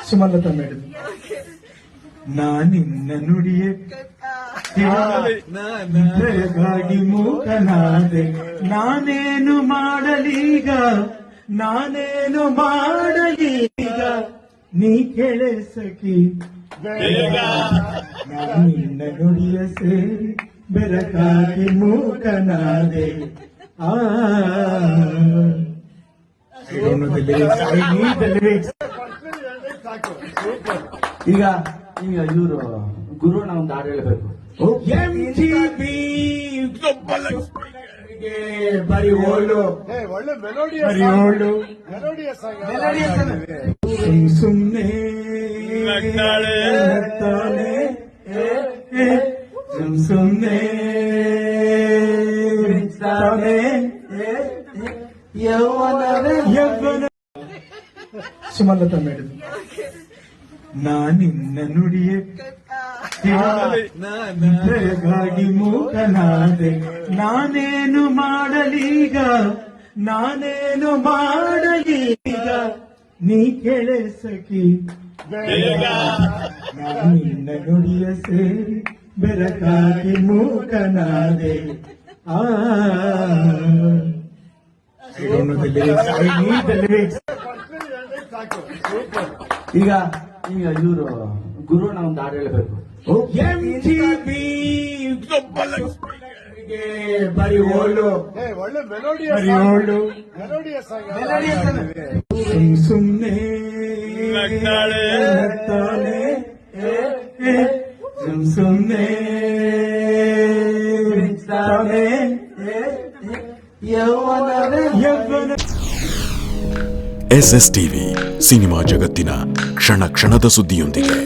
Sumalatha madam, ನಾನಿನ್ನ ನುಡಿಯ ಗಾಗಿ ಮೂಕನಾದೆ, ನಾನೇನು ಮಾಡಲೀಗ, ನಾನೇನು ಮಾಡಲೀಗ, ನೀ ಕೆಳೆ ಸಖಿ ನಾನಿನ್ನ ನುಡಿಯ ಸೇರಿ ಬೆರಗಾಗಿ ಮೂಕನಾದೆ. ಈಗ ಈಗ ಇವರು ಗುರುನ ಒಂದು ಹಾಡು ಹೇಳಬೇಕು. ಬರಿ ಓಳು ಒಳ್ಳೆ ಮೆಲೋಡಿ ಸುಮ್ನೆ ಸುಮ್ನೆ ಯೌವನ. ಸುಮಲತಾ ಮೇಡಮ್, ನಾನಿನ್ನ ನುಡಿಯ ಗಾಗಿ ಮೂಕನಾದೆ, ನಾನೇನು ಮಾಡಲೀಗ, ನಾನೇನು ಮಾಡಲೀಗ, ನೀ ಕೆಳೆ ಸಖಿ ನಾನಿನ್ನ ನುಡಿಯ ಸೇರಿ ಬೆರಗಾಗಿ ಮೂಕನಾದೆ. ಈಗ ಈಗ ಇವರು ಗುರುನ ಒಂದು ಹಾಡು ಹೇಳಬೇಕು. ಬರಿ ಓಳು ಒಳ್ಳೆ ಮೆಲೋಡಿ ಸುಮ್ನೆ ಸುಮ್ನೆ ಯೌವನ. SS ಟಿವಿ ಸಿನಿಮಾ ಜಗತ್ತಿನ ಕ್ಷಣ ಕ್ಷಣದ ಸುದ್ದಿಯೊಂದಿಗೆ.